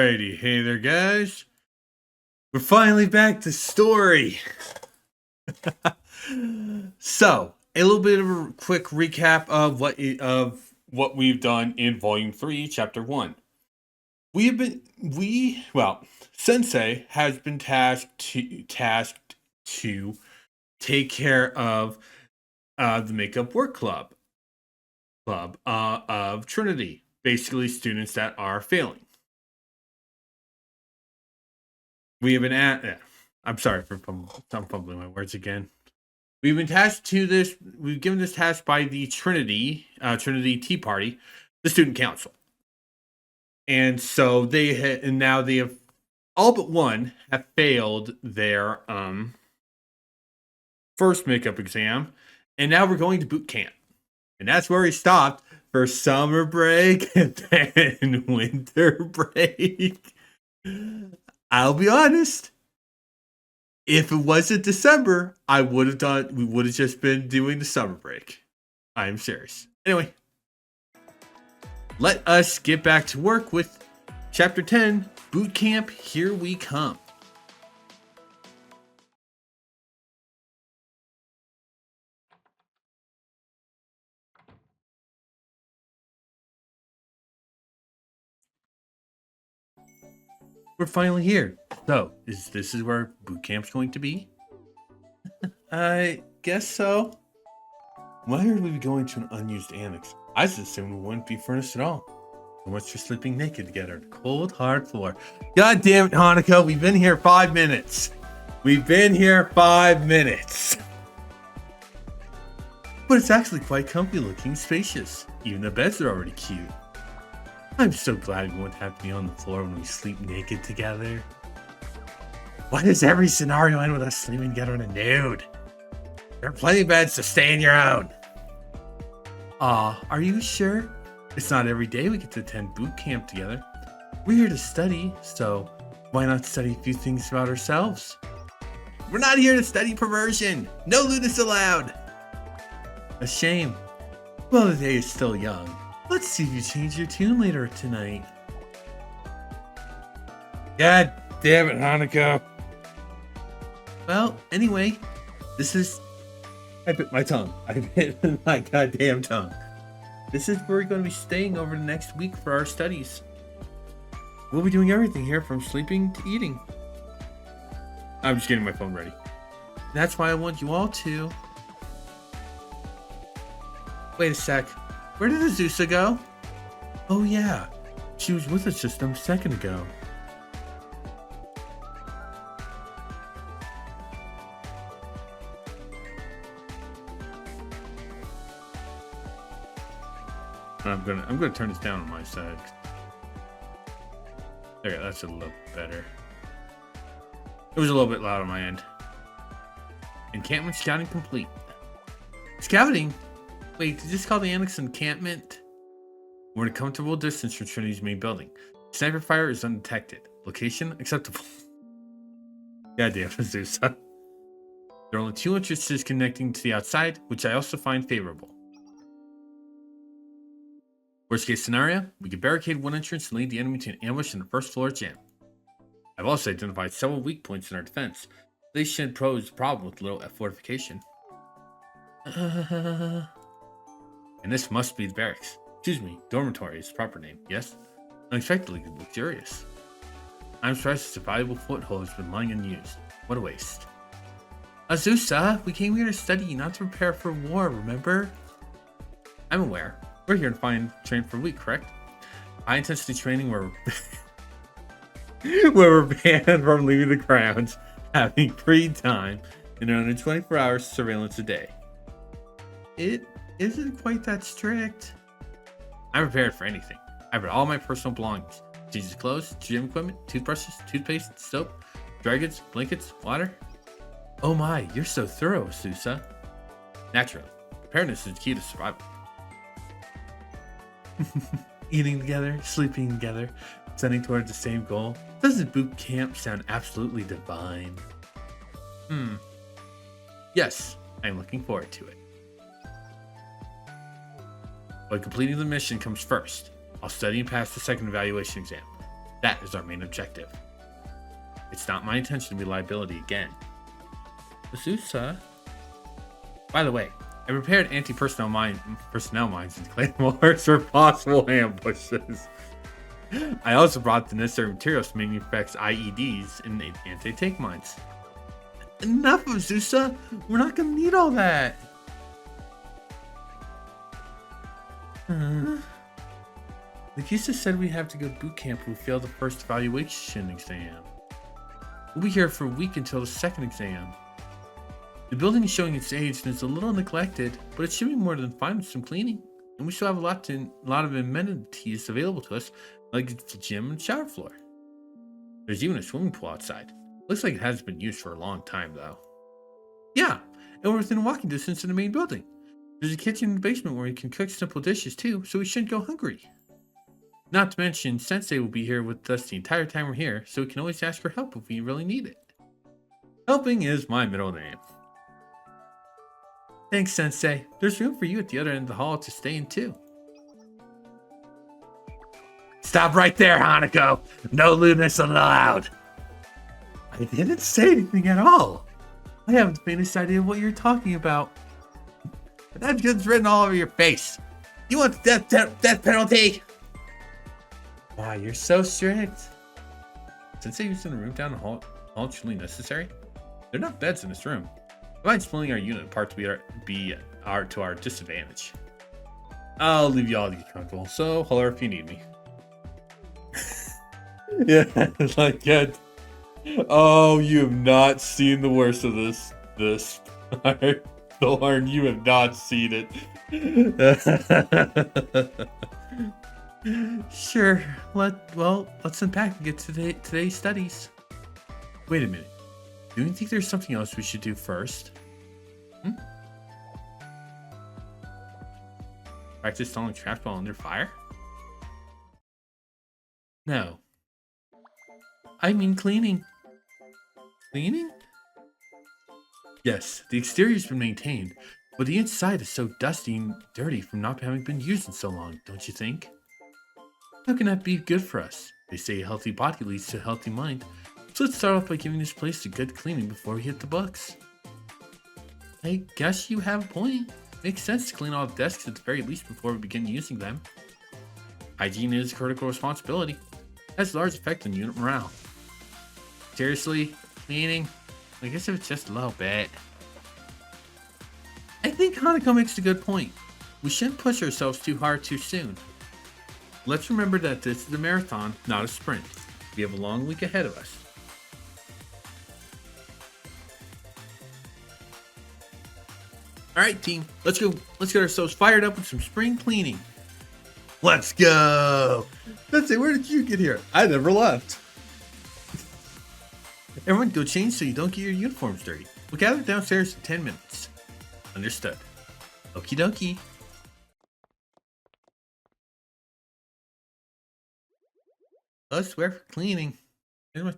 Alrighty, hey there, guys. We're finally back to story. So, a little bit of a quick recap of what we've done in Volume 3, Chapter 1. Sensei has been tasked to take care of the Makeup Work Club of Trinity, basically students that are failing. We have been I'm sorry for I'm fumbling my words again. We've been tasked to this. We've given this task by the Trinity Tea Party, the student council, and so now they have all but one have failed their first makeup exam, and now we're going to boot camp, and that's where we stopped for summer break and then winter break. I'll be honest. If it wasn't December, we would have just been doing the summer break. I'm serious. Anyway, let us get back to work with Chapter 10, Boot Camp, Here We Come. We're finally here. So, this is where boot camp's going to be? I guess so. Why would we be going to an unused annex? I just assumed we wouldn't be furnished at all. So much for sleeping naked together on the cold, hard floor. God damn it, Hanako, we've been here 5 minutes. We've been here 5 minutes. But it's actually quite comfy looking, spacious. Even the beds are already cute. I'm so glad we won't have to be on the floor when we sleep naked together. Why does every scenario end with us sleeping together in a nude? There are plenty of beds to stay in your own. Are you sure? It's not every day we get to attend boot camp together. We're here to study, so why not study a few things about ourselves? We're not here to study perversion. No ludus allowed. A shame. Well, the day is still young. Let's see if you change your tune later tonight. God damn it, Hanako. Well, anyway, I bit my tongue. I bit my goddamn tongue. This is where we're going to be staying over the next week for our studies. We'll be doing everything here from sleeping to eating. I'm just getting my phone ready. That's why I want you all to... Wait a sec. Where did Azusa go? Oh yeah, she was with us just a second ago. I'm gonna turn this down on my side. There, that's a little better. It was a little bit loud on my end. Encampment scouting complete. Scouting? Wait, did this call the annex encampment? We're in a comfortable distance from Trinity's main building. Sniper fire is undetected. Location acceptable. Goddamn, Azusa. There are only 2 entrances connecting to the outside, which I also find favorable. Worst case scenario, we can barricade one entrance and lead the enemy to an ambush in the first floor gym. I've also identified several weak points in our defense. They shouldn't pose a problem with little fortification. And this must be the barracks. Excuse me, dormitory is the proper name, yes? Unexpectedly luxurious. I'm surprised it's a valuable foothold has been lying unused. What a waste. Azusa, we came here to study, not to prepare for war, remember? I'm aware. We're here to train for a week, correct? High-intensity training where we're banned from leaving the grounds, having free time, and only 24 hours surveillance a day. It isn't quite that strict. I'm prepared for anything. I brought all my personal belongings. Jesus clothes, gym equipment, toothbrushes, toothpaste, soap, dragons, blankets, water. Oh my, you're so thorough, Azusa. Naturally, preparedness is the key to survival. Eating together, sleeping together, sending towards the same goal. Doesn't boot camp sound absolutely divine? Yes, I'm looking forward to it. But completing the mission comes first. I'll study and pass the second evaluation exam. That is our main objective. It's not my intention to be a liability again. Azusa. By the way, I prepared personnel mines and claymores for possible ambushes. I also brought the necessary materials to manufacture IEDs and anti-tank mines. Enough, Azusa! We're not gonna need all that! Nikisa said we have to go to boot camp if we fail the first evaluation exam. We'll be here for a week until the second exam. The building is showing its age and is a little neglected, but it should be more than fine with some cleaning. And we still have a lot of amenities available to us, like the gym and shower floor. There's even a swimming pool outside. Looks like it hasn't been used for a long time, though. Yeah, and we're within walking distance of the main building. There's a kitchen in the basement where you can cook simple dishes too, so we shouldn't go hungry. Not to mention, Sensei will be here with us the entire time we're here, so we can always ask for help if we really need it. Helping is my middle name. Thanks, Sensei. There's room for you at the other end of the hall to stay in too. Stop right there, Hanako! No lewdness allowed! I didn't say anything at all. I haven't the faintest idea what you're talking about. But that's because it's written all over your face. You want the death penalty? Wow, you're so strict. Sensei using the room down the hall truly necessary? There are enough beds in this room. I might splitting our unit apart to be to our disadvantage. I'll leave you all to get comfortable, so holler if you need me. Yeah, like that. Oh, you have not seen the worst of this part. Thorn, you have not seen it. Sure. Let's unpack and get to today's studies. Wait a minute. Do you think there's something else we should do first? Practice installing traps while under fire? No. I mean cleaning. Cleaning? Yes, the exterior's been maintained, but the inside is so dusty and dirty from not having been used in so long, don't you think? How can that be good for us? They say a healthy body leads to a healthy mind. So let's start off by giving this place a good cleaning before we hit the books. I guess you have a point. Makes sense to clean all the desks at the very least before we begin using them. Hygiene is a critical responsibility. It has a large effect on unit morale. Seriously, cleaning? I guess if it's just a little bit. I think Hanako makes a good point. We shouldn't push ourselves too hard too soon. Let's remember that this is a marathon, not a sprint. We have a long week ahead of us. Alright team, let's go. Let's get ourselves fired up with some spring cleaning. Let's go! Let's say, where did you get here? I never left. Everyone go change so you don't get your uniforms dirty. We'll gather downstairs in 10 minutes. Understood. Okie dokie. Let's wear for cleaning. My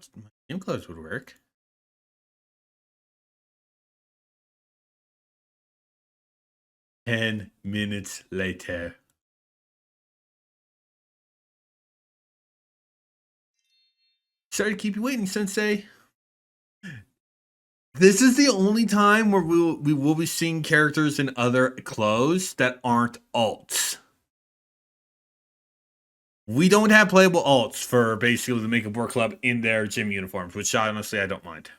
gym clothes would work. "10 minutes later. Sorry to keep you waiting, Sensei. This is the only time where we will be seeing characters in other clothes that aren't alts. We don't have playable alts for basically the Makeup Work Club in their gym uniforms, which honestly I don't mind.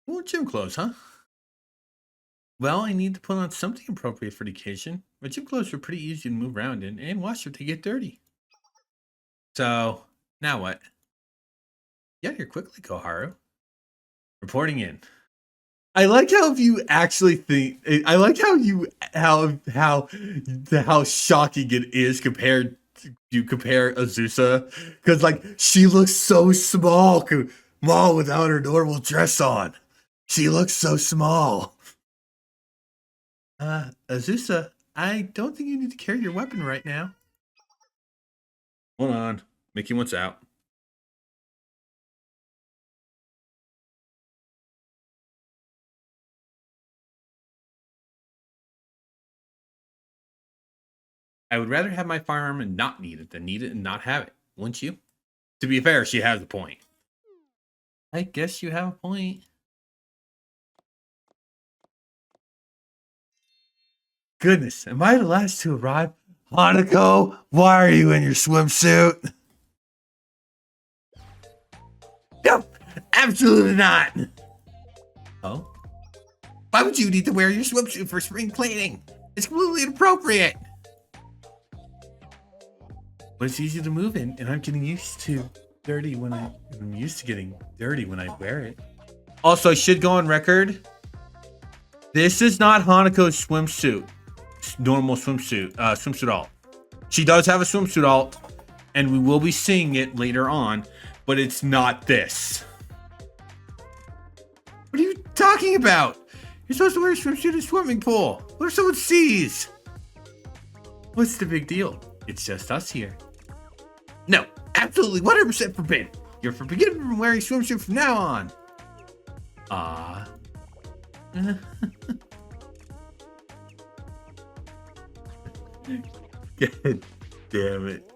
Well, gym clothes, huh? Well, I need to put on something appropriate for the occasion. My gym clothes are pretty easy to move around in and wash if they get dirty. So, now what? Get here quickly, Koharu. Reporting in. I like how you actually think. I like how shocking it is compared to you compare Azusa, because like she looks so small without her normal dress on. She looks so small. Azusa, I don't think you need to carry your weapon right now. Hold on, Mickey wants out. I would rather have my firearm and not need it than need it and not have it, wouldn't you? To be fair, she has a point. I guess you have a point. Goodness, am I the last to arrive? Hanako, why are you in your swimsuit? Nope, absolutely not. Oh? Why would you need to wear your swimsuit for spring cleaning? It's completely inappropriate. But it's easy to move in, and I'm getting used to I'm used to getting dirty when I wear it. Also, I should go on record. This is not Hanako's swimsuit. It's normal swimsuit, swimsuit alt. She does have a swimsuit alt, and we will be seeing it later on, but it's not this. What are you talking about? You're supposed to wear a swimsuit in a swimming pool. What if someone sees? What's the big deal? It's just us here. No, absolutely 100% forbidden. You're forbidden from wearing a swimsuit from now on. Ah. God damn it.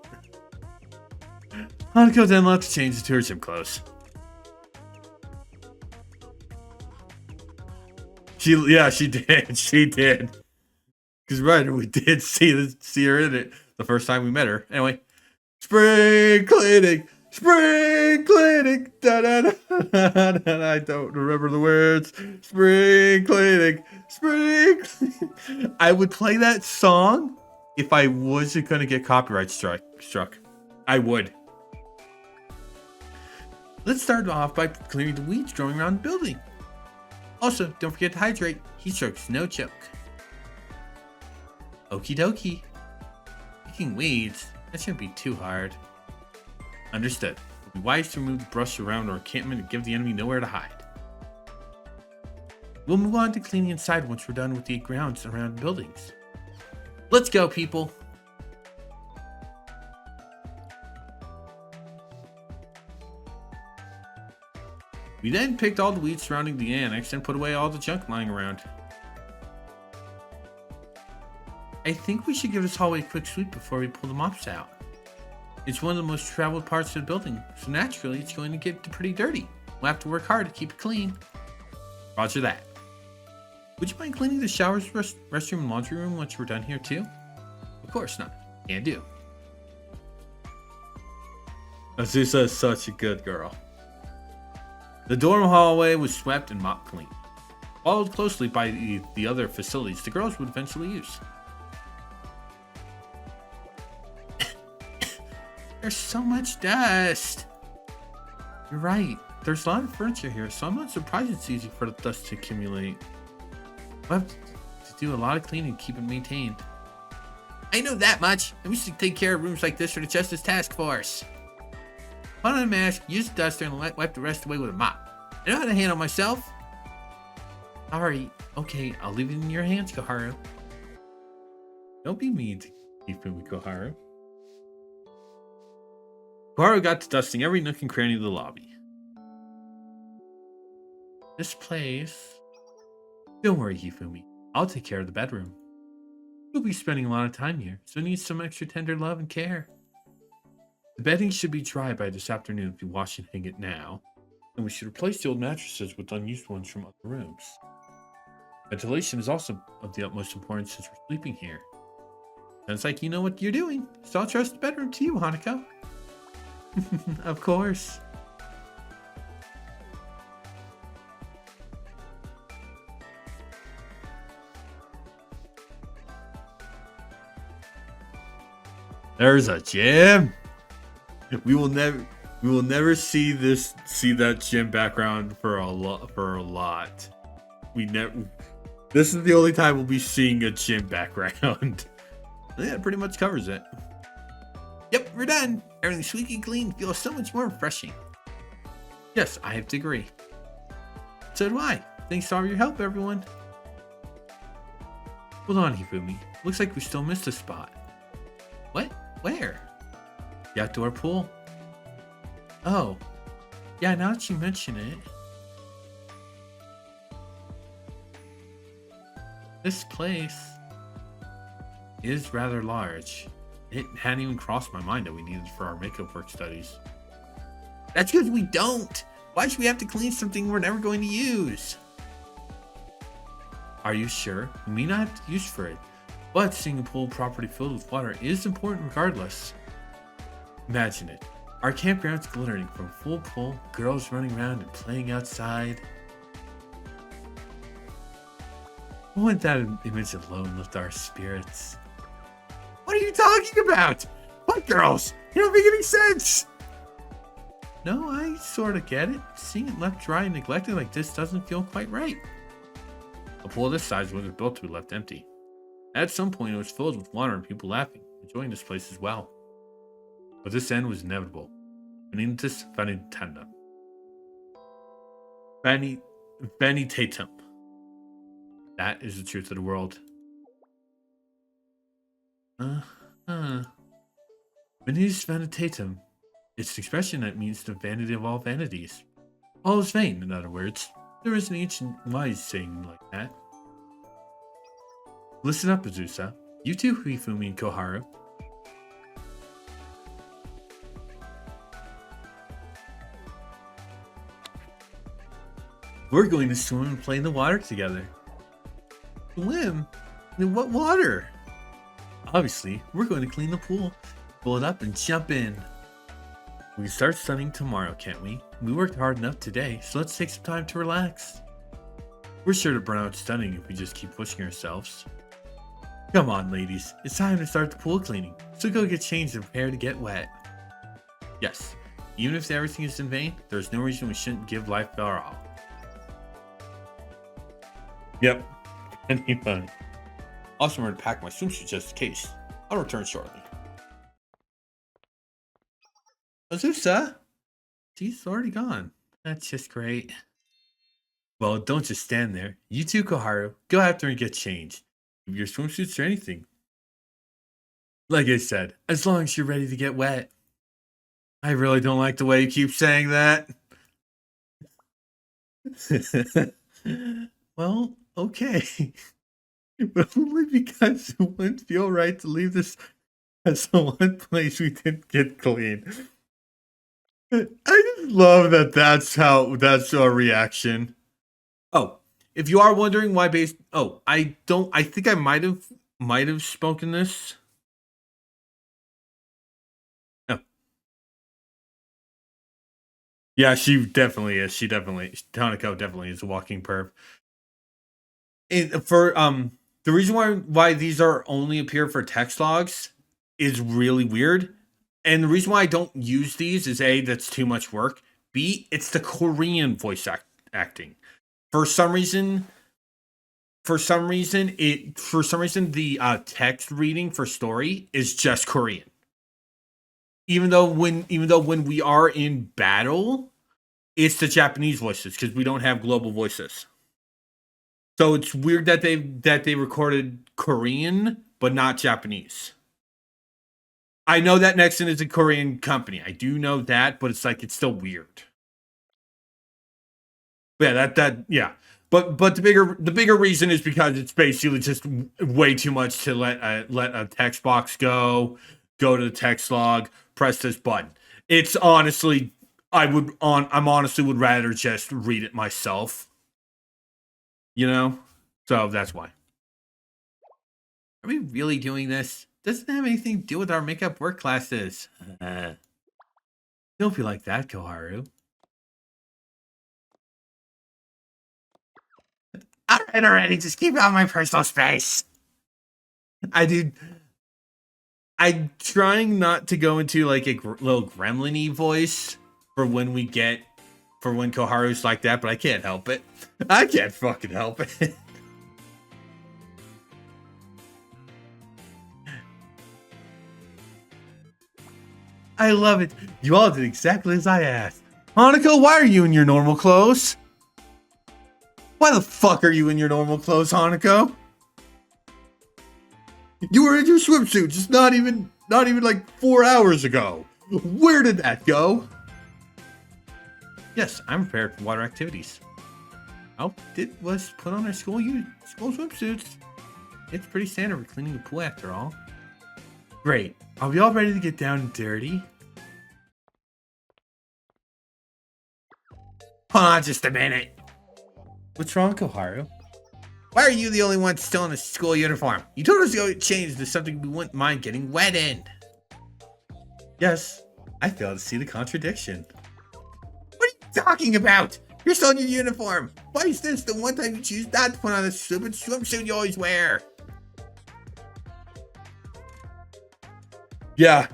Hanako then left to change to her gym clothes. She did. She did. Because right, we did see her in it the first time we met her. Anyway, spring cleaning, da da da. I don't remember the words. Spring cleaning, spring cleaning. I would play that song if I wasn't gonna get copyright struck. I would. Let's start off by clearing the weeds growing around the building. Also, don't forget to hydrate. Heat stroke's no joke. Okie dokie. Picking weeds, that shouldn't be too hard. Understood. It will be wise to remove the brush around our encampment and give the enemy nowhere to hide. We'll move on to cleaning inside once we're done with the grounds around the buildings. Let's go, people! We then picked all the weeds surrounding the annex and put away all the junk lying around. I think we should give this hallway a quick sweep before we pull the mops out. It's one of the most traveled parts of the building, so naturally it's going to get pretty dirty. We'll have to work hard to keep it clean. Roger that. Would you mind cleaning the showers, restroom, and laundry room once we're done here too? Of course not. Can do. Azusa is such a good girl. The dorm hallway was swept and mopped clean, followed closely by the other facilities the girls would eventually use. There's so much dust. You're right. There's a lot of furniture here, so I'm not surprised it's easy for the dust to accumulate. We'll have to do a lot of cleaning to keep it maintained. I know that much. I used to take care of rooms like this for the Justice Task Force. Put on a mask, use the duster, and wipe the rest away with a mop. I know how to handle myself. Alright, okay, I'll leave it in your hands, Koharu. Don't be mean to Hifumi, Koharu. Koharu got to dusting every nook and cranny of the lobby. This place... Don't worry, Hifumi. I'll take care of the bedroom. You'll be spending a lot of time here, so it needs some extra tender love and care. The bedding should be dry by this afternoon if you wash and hang it now, and we should replace the old mattresses with unused ones from other rooms. Ventilation is also of the utmost importance since we're sleeping here. Sounds like you know what you're doing, so I'll trust the bedroom to you, Hanako. Of course. There's a gym. We will never see that gym background for a lot. This is the only time we'll be seeing a gym background. Yeah, it pretty much covers it. Yep, we're done. Everything's squeaky clean, feels so much more refreshing. Yes, I have to agree. So do I. Thanks for all your help, everyone. Hold on, Hifumi. Looks like we still missed a spot. What? Where? The outdoor pool. Oh. Yeah, now that you mention it. This place. is rather large. It hadn't even crossed my mind that we needed it for our makeup work studies. That's because we don't! Why should we have to clean something we're never going to use? Are you sure? We may not have use for it, but seeing a pool property filled with water is important regardless. Imagine it. Our campground's glittering from full pool, girls running around and playing outside. Wouldn't that image alone lift our spirits? What are you talking about? What girls? You don't make any sense! No, I sort of get it. Seeing it left dry and neglected like this doesn't feel quite right. A pool this size wasn't built to be left empty. At some point, it was filled with water and people laughing, enjoying this place as well. But this end was inevitable. Vanitas vanitandum. Vanitatum. That is the truth of the world. Vanitas vanitatum. It's an expression that means the vanity of all vanities. All is vain, in other words. There is an ancient wise saying like that. Listen up, Azusa. You too, Hifumi and Koharu. We're going to swim and play in the water together. Swim? In what water? Obviously, we're going to clean the pool, pull it up, and jump in. We can start studying tomorrow, can't we? We worked hard enough today, so let's take some time to relax. We're sure to burn out studying if we just keep pushing ourselves. Come on, ladies. It's time to start the pool cleaning, so go get changed and prepare to get wet. Yes, even if everything is in vain, there's no reason we shouldn't give life our all. Yep. Any fun. Also, I'm going to pack my swimsuit just in case. I'll return shortly. Azusa? She's already gone. That's just great. Well, don't just stand there. You too, Koharu. Go after and get changed. Give your swimsuits or anything. Like I said, as long as you're ready to get wet. I really don't like the way you keep saying that. Well, okay. But only because it wouldn't feel right to leave this as the one place we didn't get clean. I just love that that's our reaction. Oh, if you are wondering why I think I might have spoken this. Oh. Yeah, she definitely is. Tanako definitely is a walking perv. The reason why these are only appear for text logs is really weird. And the reason why I don't use these is A, that's too much work. B, it's the Korean voice acting. For some reason the text reading for story is just Korean. Even though when we are in battle, it's the Japanese voices because we don't have global voices. So it's weird that they recorded Korean but not Japanese. I know that Nexon is a Korean company. I do know that, but it's like it's still weird. But yeah, But the bigger reason is because it's basically just way too much to let a text box go to the text log, press this button. It's honestly I'm honestly would rather just read it myself. You know? So that's why. Are we really doing this? Doesn't have anything to do with our makeup work classes. Don't be like that, Koharu. Alright, already. Just keep out my personal space. I'm trying not to go into like a little gremlin-y voice for when Koharu's like that, but I can't help it. I can't fucking help it. I love it. You all did exactly as I asked. Hanako, why are you in your normal clothes? Why the fuck are you in your normal clothes, Hanako? You were in your swimsuit just not even like 4 hours ago. Where did that go? Yes, I'm prepared for water activities. All did was put on our school swimsuits. It's pretty standard for cleaning the pool after all. Great. Are we all ready to get down and dirty? Hold on just a minute. What's wrong, Koharu? Why are you the only one still in a school uniform? You told us to go change to something we wouldn't mind getting wet in. Yes, I fail to see the contradiction. What are you talking about? You're still in your uniform. Why is this the one time you choose not to put on the stupid swimsuit you always wear? Yeah,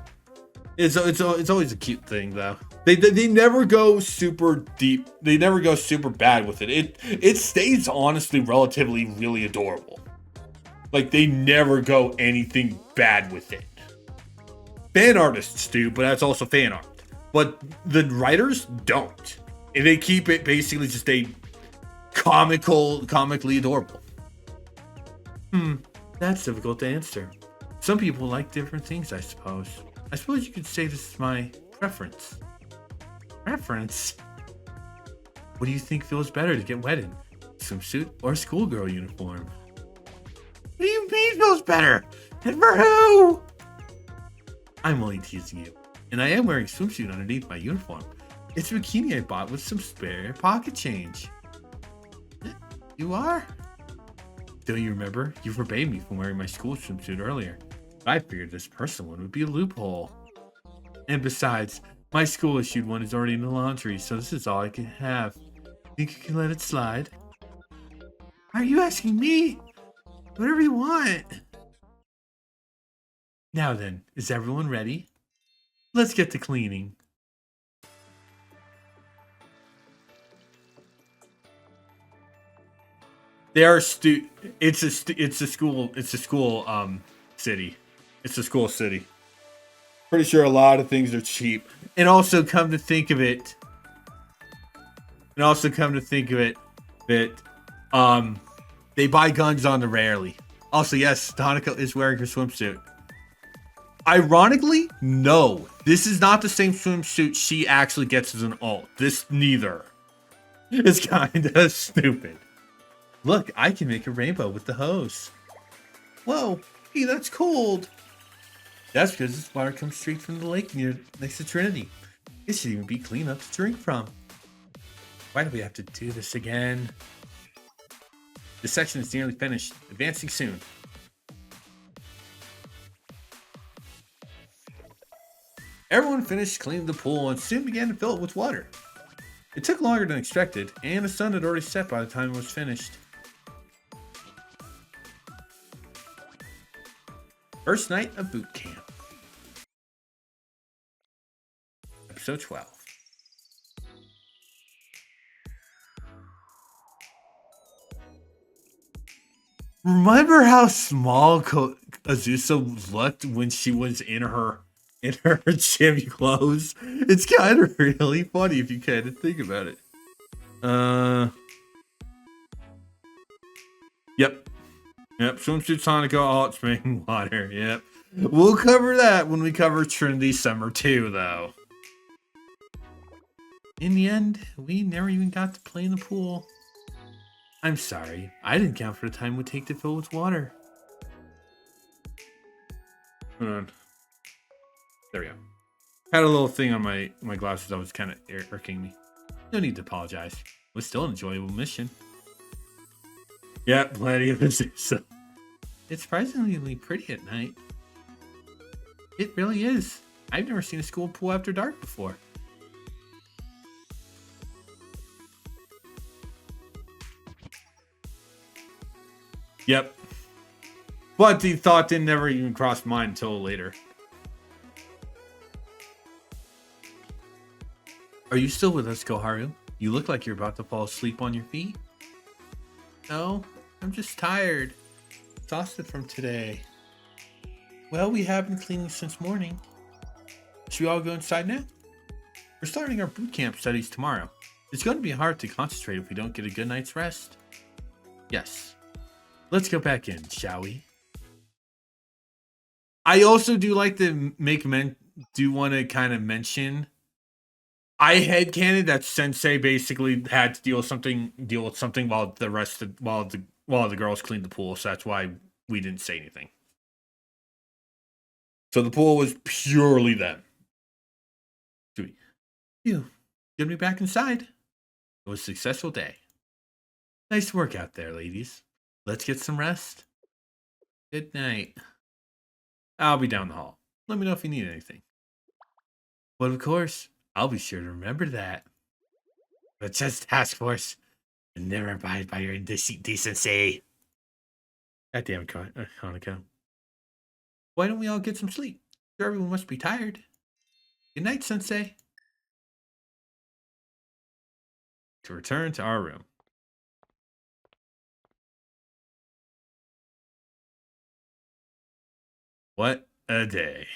it's always a cute thing though. They never go super deep. They never go super bad with it. It stays honestly relatively really adorable. Like they never go anything bad with it. Fan artists do, but that's also fan art. But the writers don't. And they keep it basically just a comically adorable. That's difficult to answer. Some people like different things, I suppose. I suppose you could say this is my preference. Preference? What do you think feels better to get wet in? Swimsuit or schoolgirl uniform? What do you mean feels better? And for who? I'm only teasing you. And I am wearing a swimsuit underneath my uniform. It's a bikini I bought with some spare pocket change. You are? Don't you remember? You forbade me from wearing my school swimsuit earlier. But I figured this personal one would be a loophole. And besides, my school issued one is already in the laundry, so this is all I can have. Think you can let it slide? Are you asking me? Whatever you want. Now then, is everyone ready? Let's get to cleaning. They are it's a school city. It's a school city. Pretty sure a lot of things are cheap. And also come to think of it that they buy guns on the rarely. Also, yes, Tanaka is wearing her swimsuit. Ironically, no. This is not the same swimsuit she actually gets as an alt. This neither. It's kinda stupid. Look, I can make a rainbow with the hose. Whoa, hey, that's cold. That's because this water comes straight from the lake next to Trinity. It should even be clean enough to drink from. Why do we have to do this again? This section is nearly finished. Advancing soon. Everyone finished cleaning the pool and soon began to fill it with water. It took longer than expected, and the sun had already set by the time it was finished. First night of boot camp. Episode 12. Remember how small Azusa looked when she was in her gym clothes? It's kind of really funny if you kind of think about it. Yep. Swimsuit Sonic hot spring water. Yep. We'll cover that when we cover Trinity Summer 2, though. In the end, we never even got to play in the pool. I'm sorry. I didn't count for the time it would take to fill with water. Hold on. There we go. Had a little thing on my glasses that was kind of irking me. No need to apologize. It was still an enjoyable mission. Yeah, plenty of this. It's surprisingly pretty at night. It really is. I've never seen a school pool after dark before. Yep. But the thought didn't never even cross my mind until later. Are you still with us, Koharu? You look like you're about to fall asleep on your feet. No, I'm just tired. Exhausted from today. Well, we have been cleaning since morning. Should we all go inside now? We're starting our boot camp studies tomorrow. It's going to be hard to concentrate if we don't get a good night's rest. Yes. Let's go back in, shall we? I also do like to want to kind of mention. I headcanon that Sensei basically had to deal with something while the girls cleaned the pool, so that's why we didn't say anything. So the pool was purely them. Sweet. You get me back inside. It was a successful day. Nice work out there, ladies. Let's get some rest. Good night. I'll be down the hall. Let me know if you need anything. But of course, I'll be sure to remember that. But just task force and never abide by your decency. God damn it, Hanukkah. Why don't we all get some sleep? Sure, everyone must be tired. Good night, Sensei. To return to our room. What a day.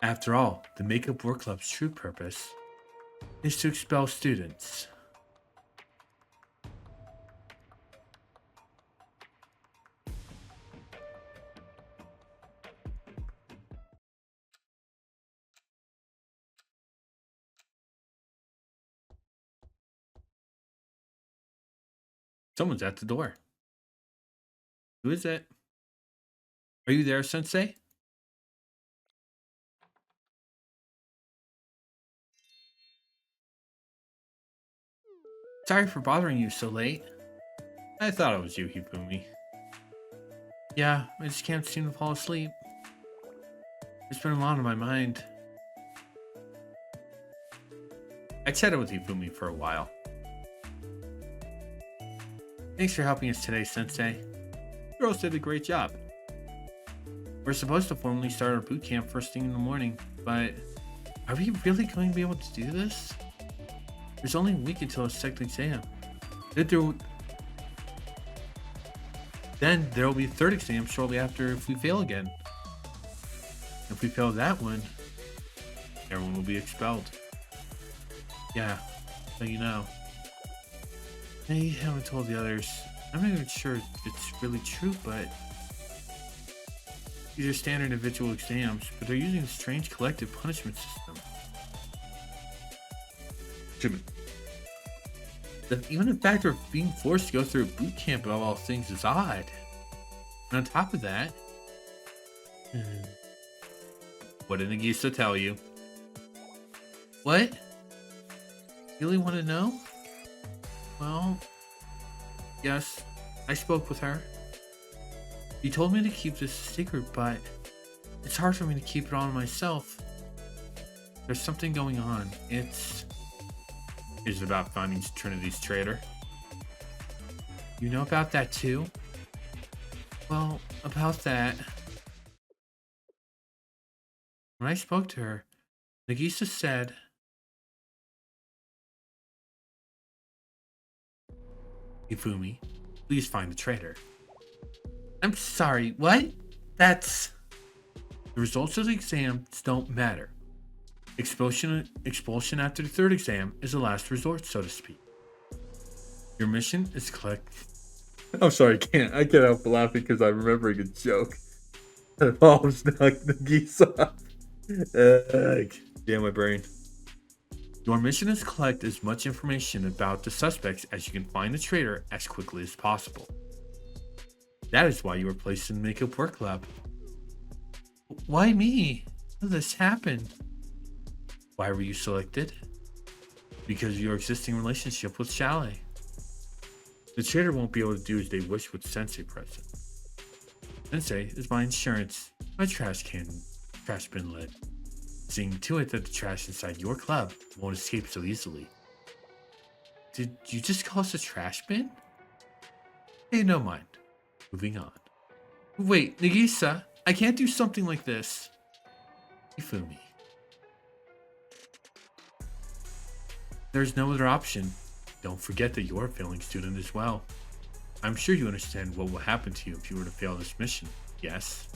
After all, the Makeup Work Club's true purpose is to expel students. Someone's at the door. Who is it? Are you there, Sensei? Sorry for bothering you so late. I thought it was you, Hifumi. Yeah, I just can't seem to fall asleep. There's been a lot on my mind. I chatted with Hifumi for a while. Thanks for helping us today, Sensei. Girls did a great job. We're supposed to formally start our boot camp first thing in the morning, but are we really going to be able to do this? There's only a week until a second exam. Then there will be a third exam shortly after if we fail again. If we fail that one, everyone will be expelled. Yeah, so you know. I haven't told the others. I'm not even sure if it's really true, but these are standard individual exams, but they're using a strange collective punishment system. Even the fact of being forced to go through a boot camp of all things is odd. And on top of that, what did Nagisa tell you? What? Really want to know? Well, yes, I spoke with her. She told me to keep this a secret, but it's hard for me to keep it all to myself. There's something going on. Is it about finding Trinity's traitor? You know about that too? Well, about that. When I spoke to her, Nagisa said, Hifumi, please find the traitor. I'm sorry, what? The results of the exams don't matter. Expulsion after the third exam is the last resort, so to speak. Your mission is collect. I'm sorry, I can't help laughing because I'm remembering a joke. That involves Nagisa. Damn my brain. Your mission is to collect as much information about the suspects as you can find the traitor as quickly as possible. That is why you were placed in the Makeup Work Lab. Why me? How did this happen? Why were you selected? Because of your existing relationship with Chalet. The traitor won't be able to do as they wish with Sensei present. Sensei is my insurance, my trash bin lid. Seeing to it that the trash inside your club won't escape so easily. Did you just call us a trash bin? Hey, no mind. Moving on. Wait, Nagisa, I can't do something like this. Hifumi. There's no other option. Don't forget that you're a failing student as well. I'm sure you understand what will happen to you if you were to fail this mission, yes?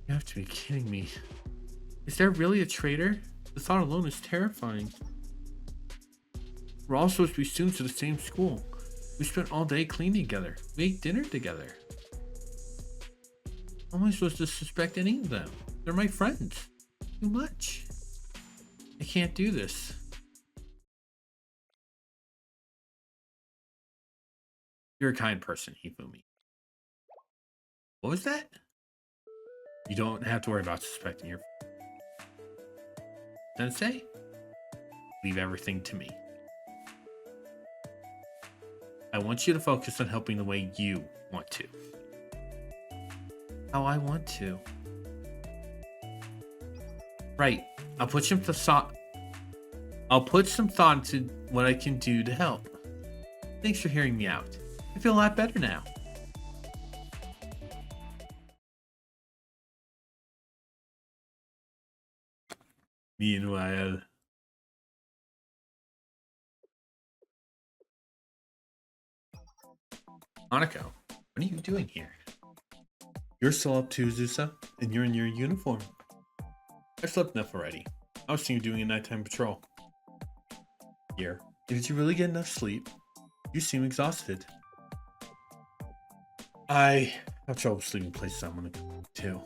You have to be kidding me. Is there really a traitor? The thought alone is terrifying. We're all supposed to be students of the same school. We spent all day cleaning together. We ate dinner together. How am I supposed to suspect any of them? They're my friends. Too much. I can't do this. You're a kind person, Hifumi. What was that? You don't have to worry about suspecting your sensei. Leave everything to me. I want you to focus on helping the way you want to. How I want to. Right. I'll put some thought into what I can do to help. Thanks for hearing me out. I feel a lot better now. Meanwhile, Hanako, what are you doing here? You're still up too, Zusa, and you're in your uniform. I slept enough already. I was thinking of doing a nighttime patrol. Here, did you really get enough sleep? You seem exhausted. I have trouble sleeping places I'm gonna go to.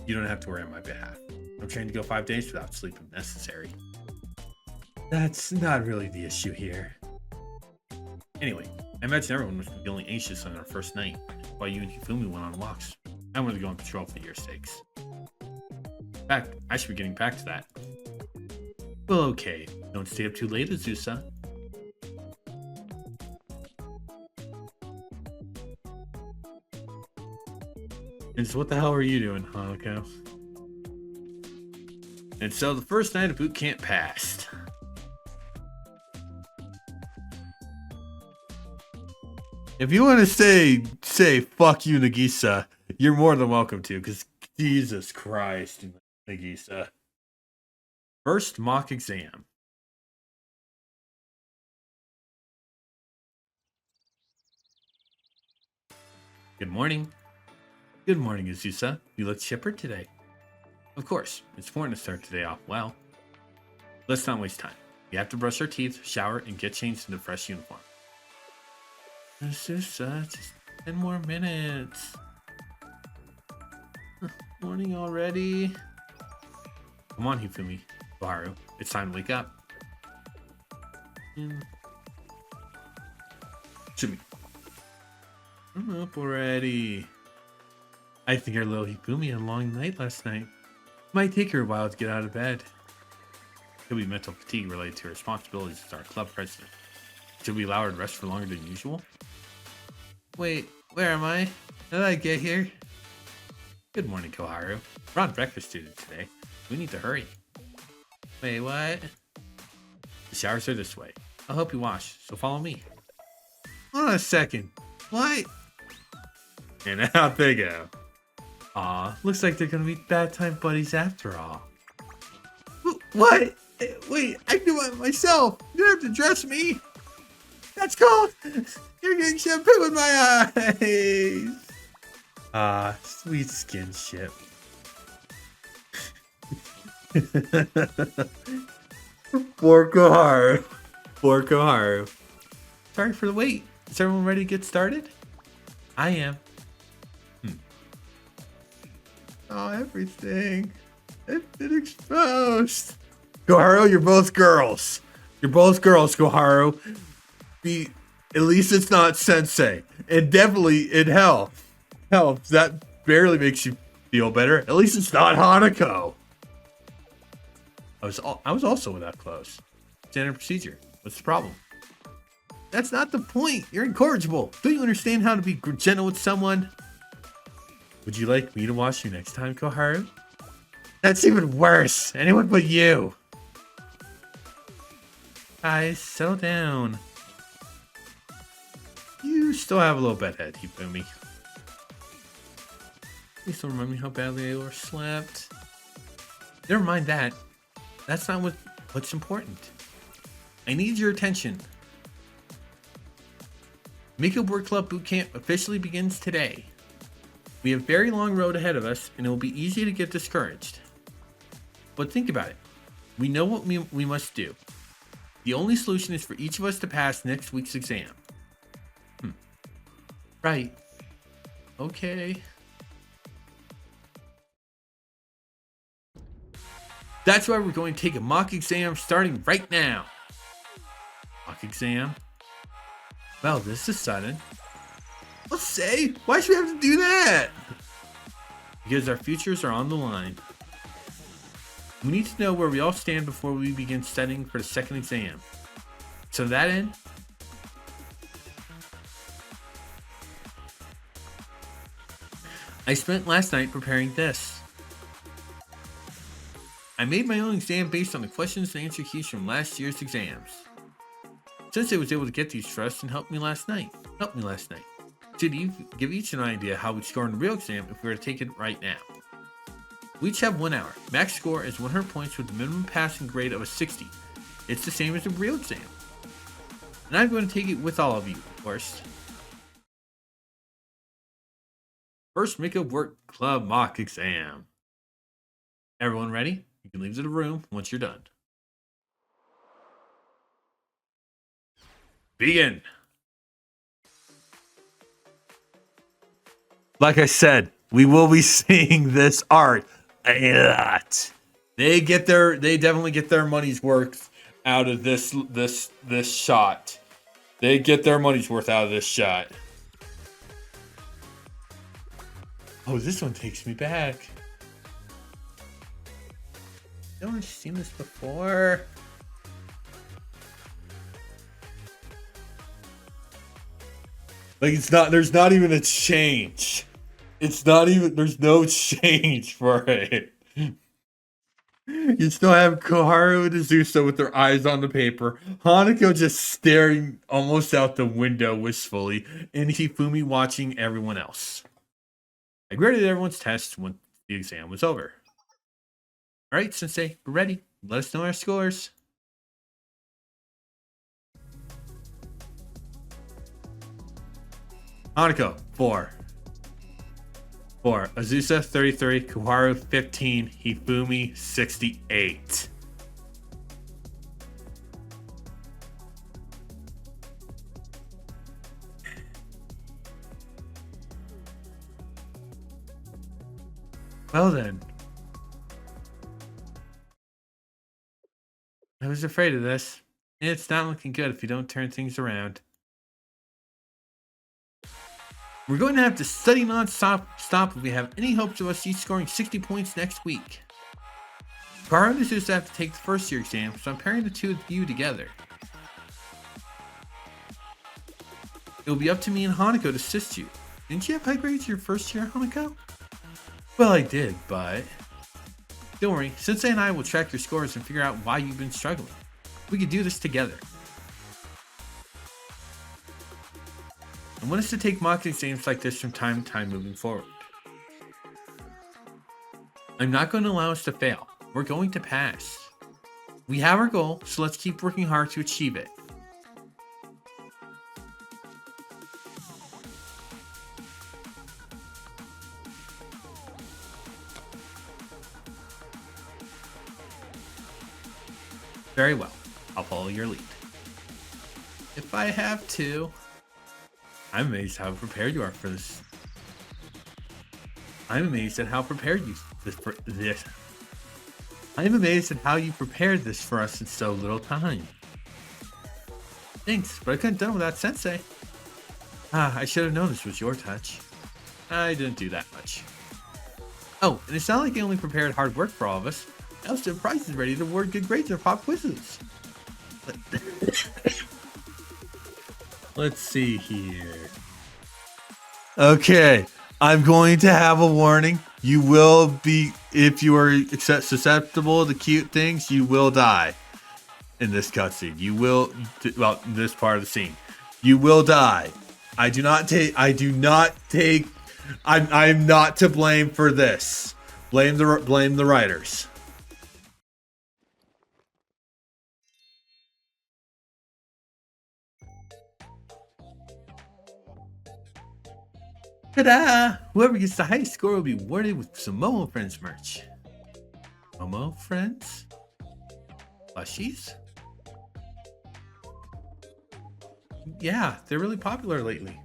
You don't have to worry on my behalf. I'm trying to go 5 days without sleep if necessary. That's not really the issue here. Anyway, I imagine everyone was feeling anxious on our first night while you and Hifumi went on walks. I wanted to go on patrol for your sakes. In fact, I should be getting back to that. Well, okay. Don't stay up too late, Azusa. And so what the hell are you doing, Hanako? And so the first night of boot camp passed. If you want to say fuck you, Nagisa, you're more than welcome to, because Jesus Christ, Nagisa. First mock exam. Good morning. Good morning, Azusa. You look chipper today. Of course, it's important to start today off well. Let's not waste time. We have to brush our teeth, shower, and get changed in a fresh uniform. Azusa, just 10 more minutes. Morning already. Come on, Hifumi. Koharu, it's time to wake up. Shumi. I'm up already. I think our little Hifumi had a long night last night. Might take her a while to get out of bed. Could be mental fatigue related to her responsibilities as our club president. Should we allow her to rest for longer than usual? Wait, where am I? How did I get here? Good morning, Koharu. We're on breakfast duty today. We need to hurry. Wait, what? The showers are this way. I'll help you wash, so follow me. Hold on a second. What? And out they go. Aw, looks like they're gonna be bad time buddies after all. What? Wait, I can do it myself. You don't have to dress me. That's cold. You're getting shampoo in my eyes. Ah, sweet skinship. Poor Koharu. Poor Koharu. Sorry for the wait. Is everyone ready to get started? I am. Oh, everything. It's been exposed. Koharu, you're both girls. You're both girls, Koharu. At least it's not Sensei. And definitely in hell. Hell, that barely makes you feel better. At least it's not Hanako. I was also without clothes. Standard procedure. What's the problem? That's not the point. You're incorrigible. Don't you understand how to be gentle with someone? Would you like me to wash you next time, Koharu? That's even worse. Anyone but you. Guys, settle down. You still have a little bedhead, Hifumi. Please don't remind me how badly I overslept. Never mind that. That's not what's important. I need your attention. Miko Board Club Boot Camp officially begins today. We have a very long road ahead of us, and it will be easy to get discouraged. But think about it. We know what we must do. The only solution is for each of us to pass next week's exam. Right. Okay. That's why we're going to take a mock exam starting right now. Mock exam. Well, this is sudden. Let's say, why should we have to do that? Because our futures are on the line. We need to know where we all stand before we begin studying for the second exam. So to that end, I spent last night preparing this. I made my own exam based on the questions and answer keys from last year's exams. Sensei was able to get these for us and helped me last night. To give each an idea how we'd score in the real exam if we were to take it right now. We each have 1 hour. Max score is 100 points with the minimum passing grade of a 60. It's the same as the real exam. And I'm going to take it with all of you, of course. First Makeup Work Club mock exam. Everyone ready? You can leave the room once you're done. Begin. Like I said, we will be seeing this art a lot. They definitely get their money's worth out of this shot. They get their money's worth out of this shot. Oh, this one takes me back. I've seen this before. Like there's not even a change. There's no change for it. You still have Koharu and Azusa with their eyes on the paper, Hanako just staring almost out the window wistfully, and Hifumi watching everyone else. I graded everyone's tests when the exam was over. Alright, Sensei, we're ready. Let us know our scores. Hanako, 4. Azusa, 33. Koharu, 15. Hifumi, 68. Well then. I was afraid of this. It's not looking good if you don't turn things around. We're going to have to study non-stop if we have any hopes of us each scoring 60 points next week. Koharu and Azusa have to take the first year exam, so I'm pairing the two of you together. It will be up to me and Hanako to assist you. Didn't you have high grades your first year, Hanako? Well, I did, but... Don't worry, Sensei and I will track your scores and figure out why you've been struggling. We could do this together. I want us to take mock exams like this from time to time moving forward. I'm not going to allow us to fail. We're going to pass. We have our goal, so let's keep working hard to achieve it. Very well. I'll follow your lead. If I have to... I'm amazed how prepared you are for this. I'm amazed at how prepared you for this. I'm amazed at how you prepared this for us in so little time. Thanks, but I couldn't have done without Sensei. I should have known this was your touch. I didn't do that much. Oh, and it's not like I only prepared hard work for all of us. I also have prizes ready to award good grades in pop quizzes. Let's see here. Okay, I'm going to have a warning. You will be, if you are susceptible to cute things, you will die in this cutscene. You will, well, in this part of the scene, you will die. I'm not to blame for this. Blame the writers. Ta-da! Whoever gets the highest score will be awarded with some Momo Friends merch. Momo Friends? Plushies? Yeah, they're really popular lately.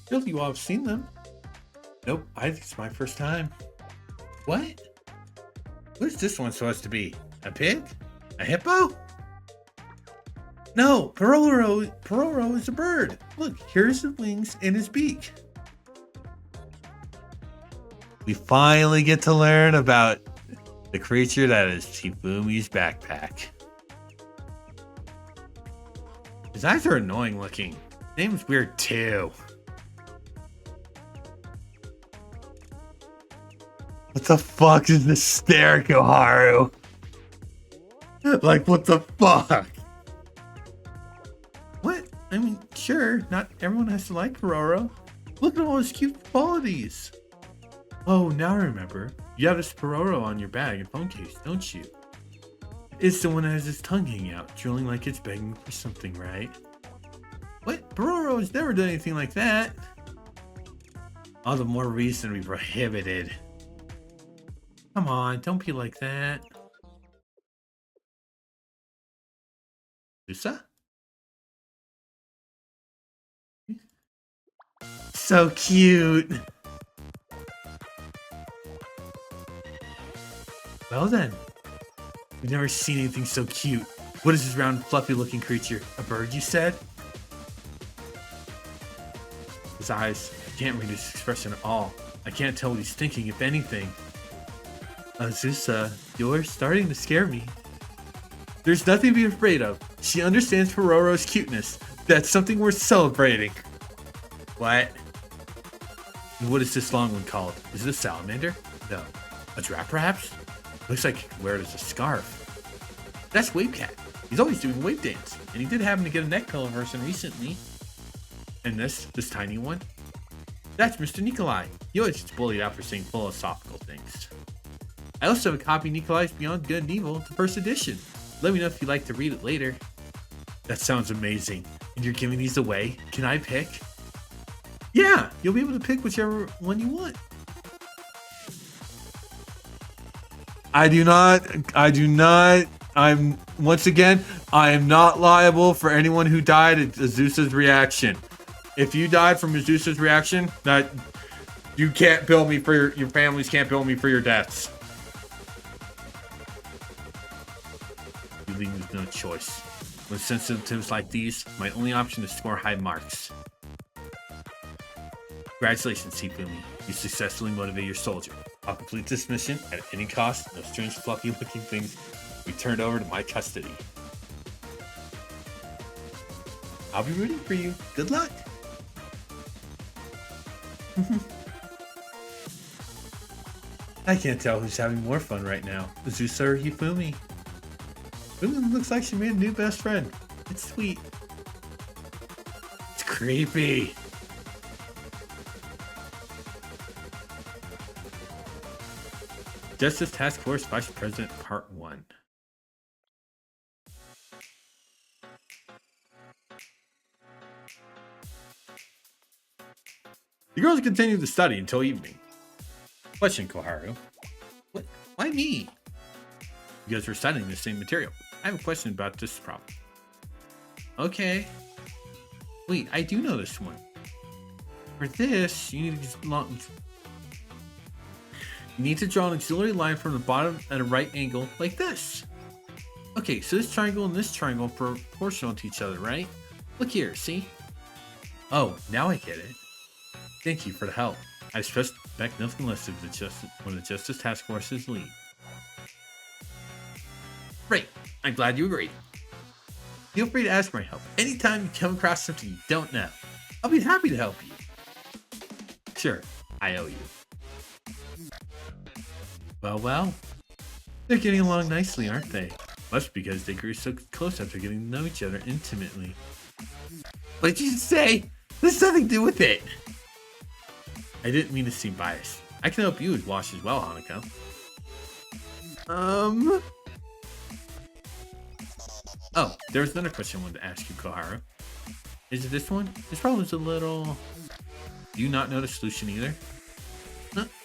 Feel you all have seen them. Nope, I think it's my first time. What? Who's this one supposed to be? A pig? A hippo? No, Pororo is a bird. Look, here's his wings and his beak. We finally get to learn about the creature that is Hifumi's backpack. His eyes are annoying looking. His name's weird too. What the fuck is this stare, Koharu? Like, what the fuck? What? I mean, sure, not everyone has to like Pororo. Look at all his cute qualities. Oh, now I remember. You have this Pororo on your bag and phone case, don't you? It's the one that has his tongue hanging out, drilling like it's begging for something, right? What? Pororo has never done anything like that. All the more reason to be prohibited. Come on, don't be like that. Lusa? So cute. Well then, we've never seen anything so cute. What is this round, fluffy-looking creature? A bird, you said? His eyes, I can't read his expression at all. I can't tell what he's thinking, if anything. Azusa, you're starting to scare me. There's nothing to be afraid of. She understands Pororo's cuteness. That's something worth celebrating. What? And what is this long one called? Is it a salamander? No. A giraffe, perhaps? Looks like he can wear it as a scarf. That's Wave Cat. He's always doing wave dance. And he did happen to get a neck pillow version recently. And this tiny one? That's Mr. Nikolai. He always gets bullied out for saying philosophical things. I also have a copy of Nikolai's Beyond Good and Evil, the first edition. Let me know if you'd like to read it later. That sounds amazing. And you're giving these away? Can I pick? Yeah, you'll be able to pick whichever one you want. I do not, once again, I am not liable for anyone who died at Azusa's reaction. If you died from Azusa's reaction, that you can't bill me for your families can't bill me for your deaths. You leave me with no choice. With sensitives like these, my only option is to score high marks. Congratulations, Hifumi. You successfully motivated your soldier. I'll complete this mission at any cost. No strange fluffy looking things be turned over to my custody. I'll be rooting for you. Good luck. I can't tell who's having more fun right now, Azusa or Hifumi. Hifumi looks like she made a new best friend. It's sweet. It's creepy. Justice Task Force Vice President Part 1. The girls continue to study until evening. Question, Koharu. What? Why me? Because we're studying the same material. I have a question about this problem. Okay. Wait, I do know this one. For this, you need to draw an auxiliary line from the bottom at a right angle, like this. Okay, so this triangle and this triangle are proportional to each other, right? Look here, see? Oh, now I get it. Thank you for the help. I suspect nothing less of one of the Justice Task Force's lead. Great, I'm glad you agreed. Feel free to ask for my help anytime you come across something you don't know. I'll be happy to help you. Sure, I owe you. Well, they're getting along nicely, aren't they? Must be because they grew so close after getting to know each other intimately. What did you say? There's nothing to do with it. I didn't mean to seem biased. I can help you wash as well, Hanako. Oh, there was another question I wanted to ask you, Koharu. Is it this one? This problem's a little... Do you not know the solution either?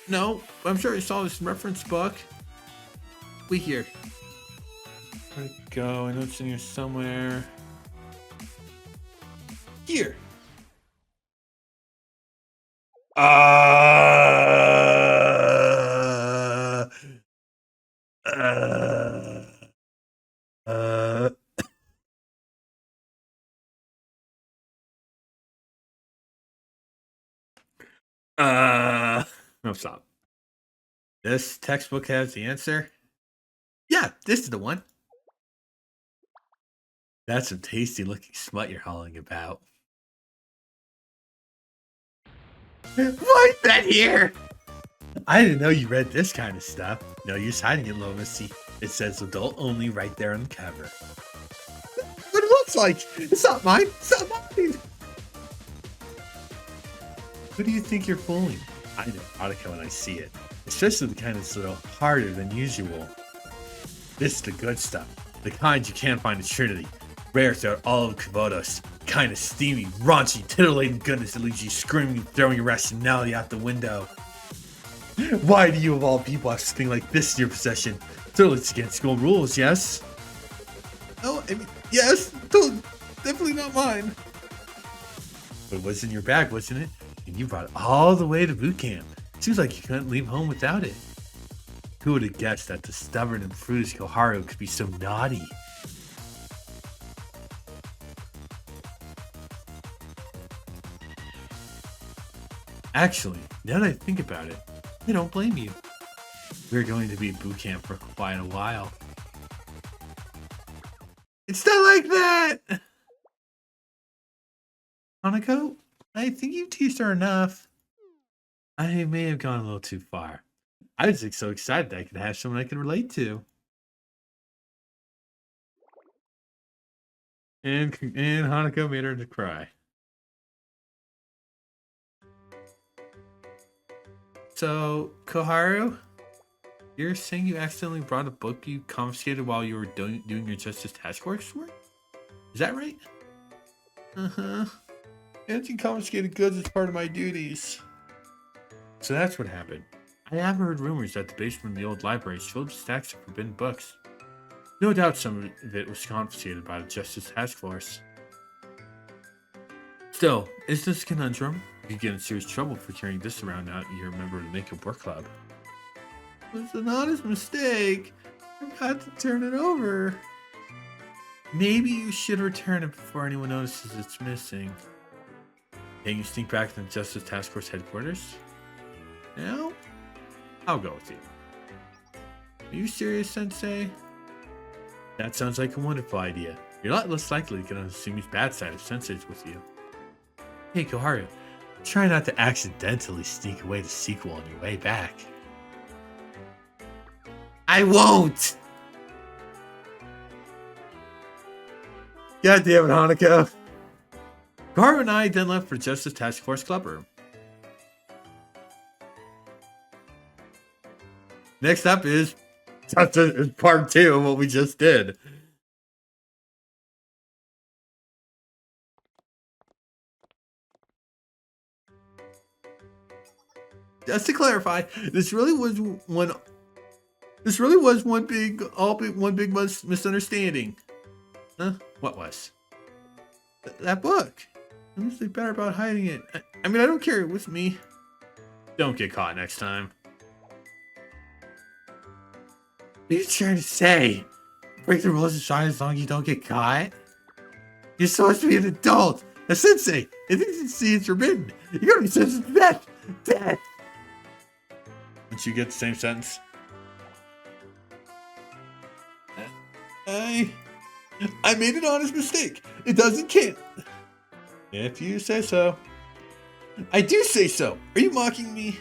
No, I'm sure I saw this reference book. Wait here. Where'd it go? I know it's in here somewhere. Here! Uh, uh, uh, no, stop. This textbook has the answer. Yeah, this is the one. That's some tasty looking smut you're hauling about. Why is that here? I didn't know you read this kind of stuff. No use hiding it, Lomacy. It says adult only right there on the cover. What it looks like. It's not mine. It's not mine. Who do you think you're fooling? I know Nautica when I see it. Especially the kind that's a little harder than usual. This is the good stuff. The kind you can't find in Trinity. Rare throughout all of Kavodos. Kind of steamy, raunchy, titillating goodness that leaves you screaming and throwing your rationality out the window. Why do you of all people have something like this in your possession? Totally it's against school rules, yes? Oh, I mean, yes, definitely not mine. But it was in your bag, wasn't it? And you brought it all the way to boot camp. Seems like you couldn't leave home without it. Who would have guessed that the stubborn and prudish Koharu could be so naughty? Actually, now that I think about it, I don't blame you. We're going to be at boot camp for quite a while. It's not like that! Hanako, I think you teased her enough. I may have gone a little too far. I was so excited that I could have someone I could relate to. And Hanako made her to cry. So, Koharu, you're saying you accidentally brought a book you confiscated while you were doing your Justice Task Force work? Is that right? Uh-huh. Anti-confiscated goods is part of my duties. So that's what happened. I have heard rumors that the basement of the old library is filled with stacks of forbidden books. No doubt some of it was confiscated by the Justice Task Force. Still, is this a conundrum? You could get in serious trouble for carrying this around now that you're a member of the Makeup Work Club. It was an honest mistake. I had to turn it over. Maybe you should return it before anyone notices it's missing. Can you sneak back to the Justice Task Force headquarters? No? I'll go with you. Are you serious, Sensei? That sounds like a wonderful idea. You're a lot less likely to get on Sumi's bad side if Sensei's with you. Hey, Koharu, try not to accidentally sneak away the sequel on your way back. I won't! God damn it, Hanako. Koharu and I then left for Justice Task Force Club room. Next up is part 2 of what we just did. Just to clarify, this really was one big misunderstanding. Huh? What was? That book. I'm usually better about hiding it. I mean, I don't care. It was me. Don't get caught next time. What are you trying to say? Break the rules and shine as long as you don't get caught? You're supposed to be an adult. A sensei. If you see it's forbidden, you're gonna be sentenced to death. Death. Did you get the same sentence? I made an honest mistake. It doesn't count. If you say so. I do say so. Are you mocking me?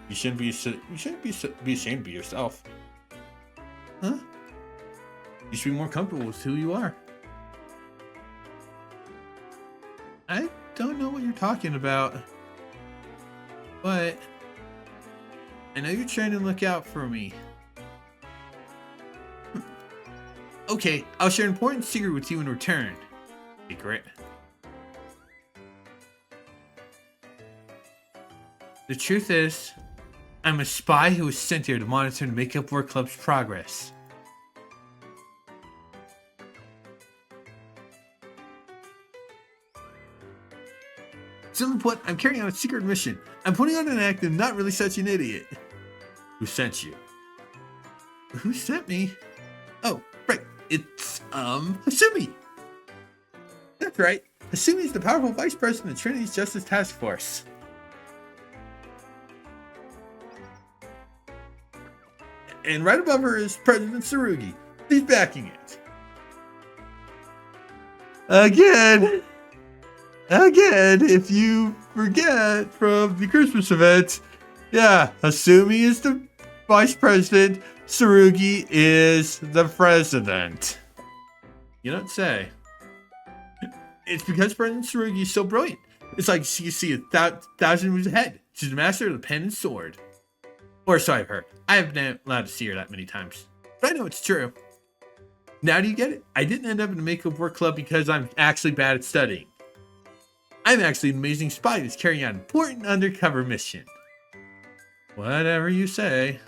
You shouldn't be ashamed to be yourself. Huh? You should be more comfortable with who you are. I don't know what you're talking about. But I know you're trying to look out for me. Okay, I'll share an important secret with you in return. Secret? The truth is, I'm a spy who was sent here to monitor the Makeup Work Club's progress. Simply put, I'm carrying out a secret mission. I'm putting on an act and not really such an idiot. Who sent you? Who sent me? Oh, right. It's, Hasumi. That's right. Hasumi is the powerful vice president of Trinity's Justice Task Force. And right above her is President Tsurugi. He's backing it. Again, if you forget from the Christmas event, yeah, Hasumi is the vice president, Tsurugi is the president. You don't say. It's because President Tsurugi is so brilliant. It's like you see 1,000 moves ahead. She's the master of the pen and sword. Or so I've heard. I haven't been allowed to see her that many times. But I know it's true. Now do you get it? I didn't end up in a make-up work club because I'm actually bad at studying. I'm actually an amazing spy who's carrying out an important undercover mission. Whatever you say.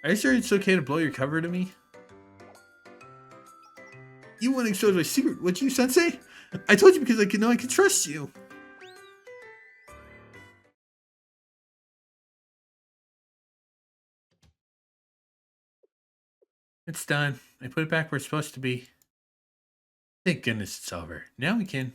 Are you sure it's okay to blow your cover to me? You want to expose my secret, would you, Sensei? I told you because I know I can trust you. It's done. I put it back where it's supposed to be. Thank goodness it's over. Now we can...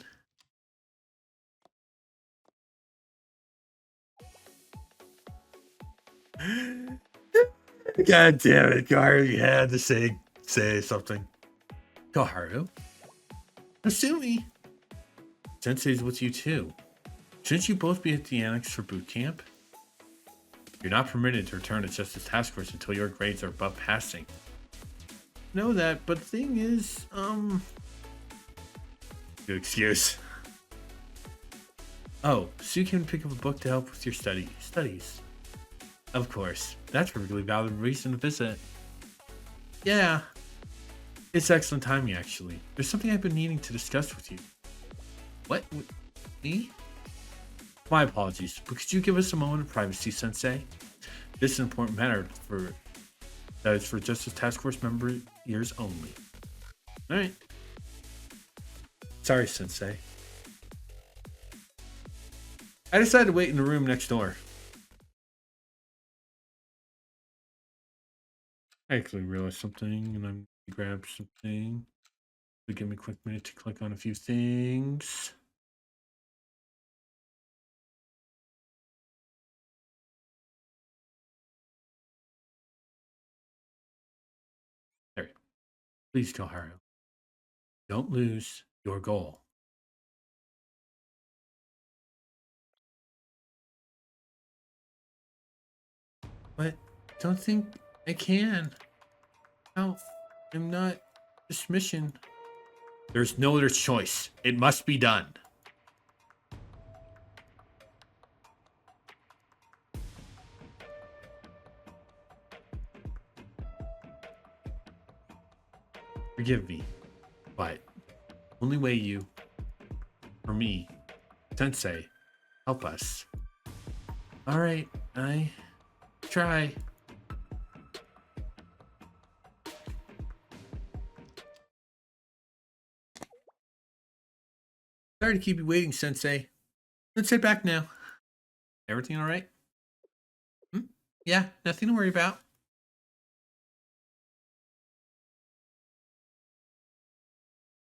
God damn it, Koharu, you had to say something. Koharu? Hasumi? Sensei's with you too. Shouldn't you both be at the annex for boot camp? You're not permitted to return to Justice Task Force until your grades are above passing. Know that, but the thing is, good excuse. Oh, so you can pick up a book to help with your studies. Of course, that's a perfectly valid reason to visit. Yeah, it's excellent timing actually. There's something I've been needing to discuss with you. What? With me? My apologies, but could you give us a moment of privacy, Sensei? This is an important matter that is for Justice Task Force member ears only. Alright. Sorry, Sensei. I decided to wait in the room next door. I actually realized something and I'm gonna grab something. So give me a quick minute to click on a few things. There. Please, Koharu. Don't lose your goal. But don't think I can. No, I'm not. This mission. There's no other choice. It must be done. Forgive me, but only way you, or me, Sensei, help us. All right, I try. Sorry to keep you waiting, Sensei. Let's sit back now. Everything all right? Yeah, nothing to worry about.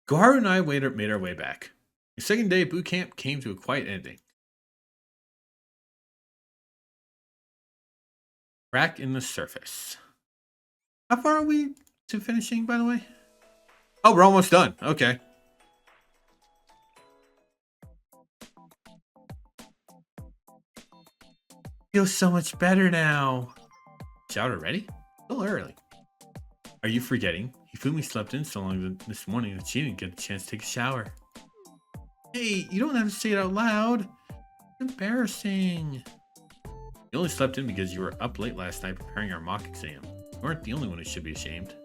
Koharu and I made our way back. The second day of boot camp came to a quiet ending. Crack in the surface. How far are we to finishing, by the way? Oh, we're almost done. Okay. Feels so much better now. Shout already? Still early. Are you forgetting? Hifumi slept in so long this morning that she didn't get a chance to take a shower. Hey, you don't have to say it out loud. It's embarrassing. You only slept in because you were up late last night preparing our mock exam. You weren't the only one who should be ashamed.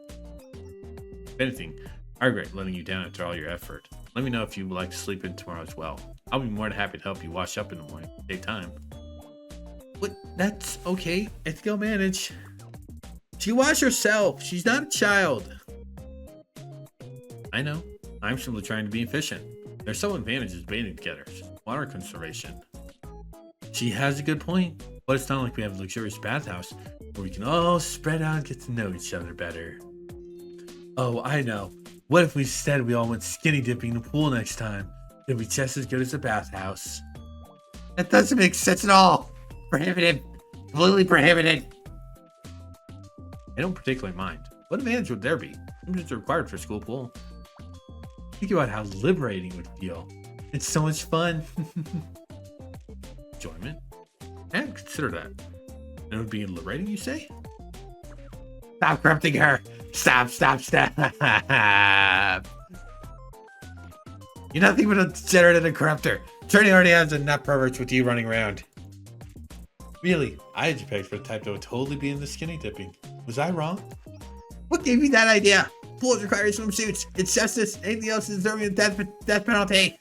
If anything, I regret letting you down after all your effort. Let me know if you would like to sleep in tomorrow as well. I'll be more than happy to help you wash up in the morning. Take time. What? That's okay. I think I'll manage. She washed herself. She's not a child. I know. I'm simply trying to be efficient. There's some advantages bathing together. Water conservation. She has a good point, but it's not like we have a luxurious bathhouse where we can all spread out and get to know each other better. Oh, I know. What if instead we all went skinny dipping in the pool next time? It'd be just as good as a bathhouse. That doesn't make sense at all. Prohibited. Completely prohibited. I don't particularly mind. What advantage would there be? It's required for a school pool. Think about how liberating it would feel. It's so much fun. Enjoyment? I hadn't considered that. And it would be liberating, you say? Stop corrupting her! Stop, stop, stop! You're nothing but a degenerate and a corrupter. Trinity already has enough perverts with you running around. Really, I had you pegged for the type that would totally be in the skinny dipping. Was I wrong? What gave you that idea? Pools require swimsuits. It's justice. Anything else is deserving of death penalty.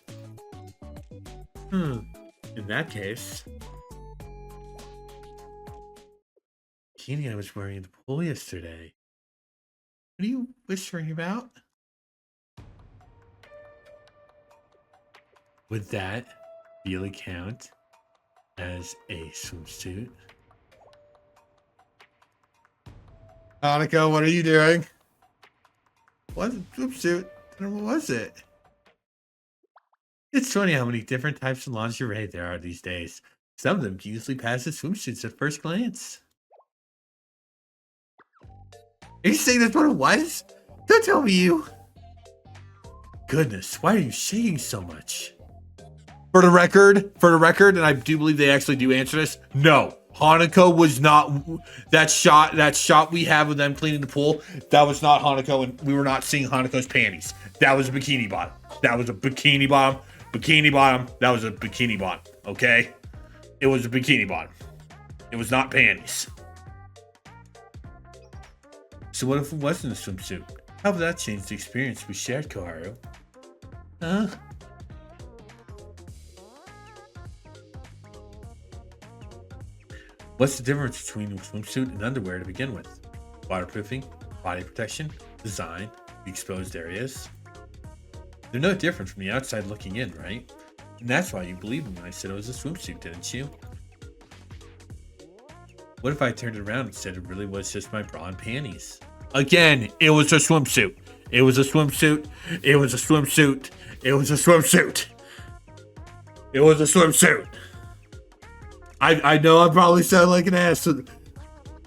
In that case, bikini I was wearing in the pool yesterday. What are you whispering about? Would that really count as a swimsuit? Hanako, what are you doing? What swimsuit? What was it? It's funny how many different types of lingerie there are these days. Some of them can usually pass as swimsuits at first glance. Are you saying that's what it was? Don't tell me you. Goodness, why are you shaking so much? For the record, and I do believe they actually do answer this. No, Hanako was not that shot we have of them cleaning the pool. That was not Hanako, and we were not seeing Hanako's panties. That was a bikini bottom. That was a bikini bottom. Bikini bottom. That was a bikini bottom. Okay, it was a bikini bottom. It was not panties. So what if it wasn't a swimsuit? How would that change the experience we shared, Koharu? Huh? What's the difference between a swimsuit and underwear to begin with? Waterproofing, body protection, design, the exposed areas. They're no different from the outside looking in, right? And that's why you believed me when I said it was a swimsuit, didn't you? What if I turned it around and said it really was just my bra and panties? Again, it was a swimsuit. It was a swimsuit. It was a swimsuit. It was a swimsuit. It was a swimsuit. I know I probably sound like an ass,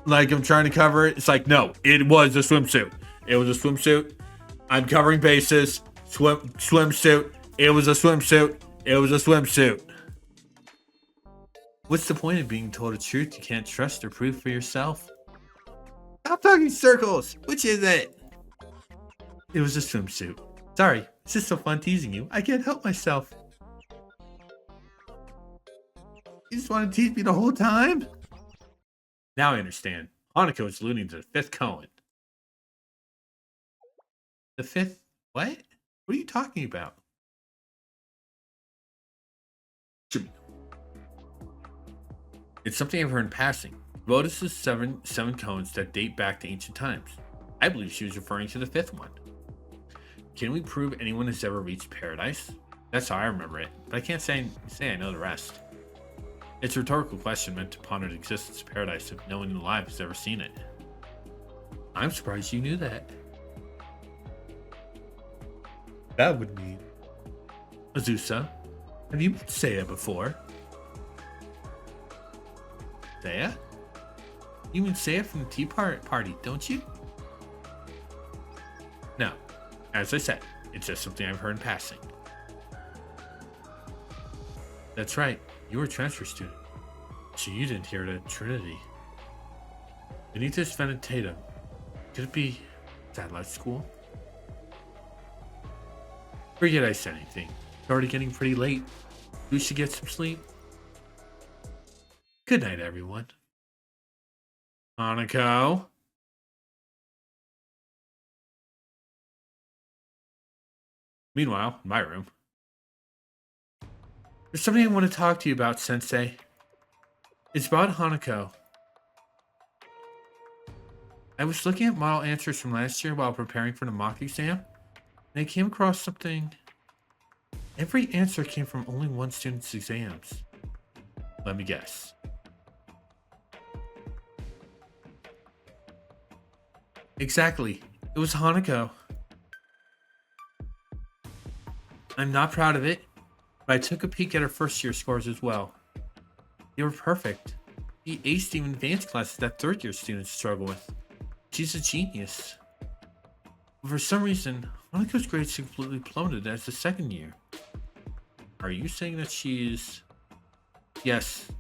like I'm trying to cover it. It's like, no, it was a swimsuit. It was a swimsuit. I'm covering bases. Swimsuit. It was a swimsuit. It was a swimsuit. What's the point of being told a truth you can't trust or prove for yourself? Stop talking circles. Which is it? It was a swimsuit. Sorry, it's just so fun teasing you. I can't help myself. You just want to tease me the whole time? Now I understand. Hanako is alluding to the fifth koan. The fifth? What? What are you talking about? It's something I've heard in passing. Lotus's seven koans that date back to ancient times. I believe she was referring to the fifth one. Can we prove anyone has ever reached paradise? That's how I remember it, but I can't say I know the rest. It's a rhetorical question meant to ponder the existence of paradise if no one alive has ever seen it. I'm surprised you knew that. That would mean... Azusa, have you met Seiya before? Seiya? You mean Seiya from the tea party, don't you? No. As I said, it's just something I've heard in passing. That's right. You were a transfer student, so you didn't hear it at Trinity. Benito's defended Tatum. Could it be satellite school? Forget I said anything. It's already getting pretty late. We should get some sleep. Good night, everyone. Hanako? Meanwhile, in my room. There's something I want to talk to you about, Sensei. It's about Hanako. I was looking at model answers from last year while preparing for the mock exam, and I came across something Every answer came from only one student's exams. Let me guess. Exactly. It was Hanako. I'm not proud of it, but I took a peek at her first year scores as well. They were perfect. She aced even advanced classes that third year students struggle with. She's a genius. But for some reason, Hanako's grades completely plummeted as the second year. Are you saying that she's... Yes.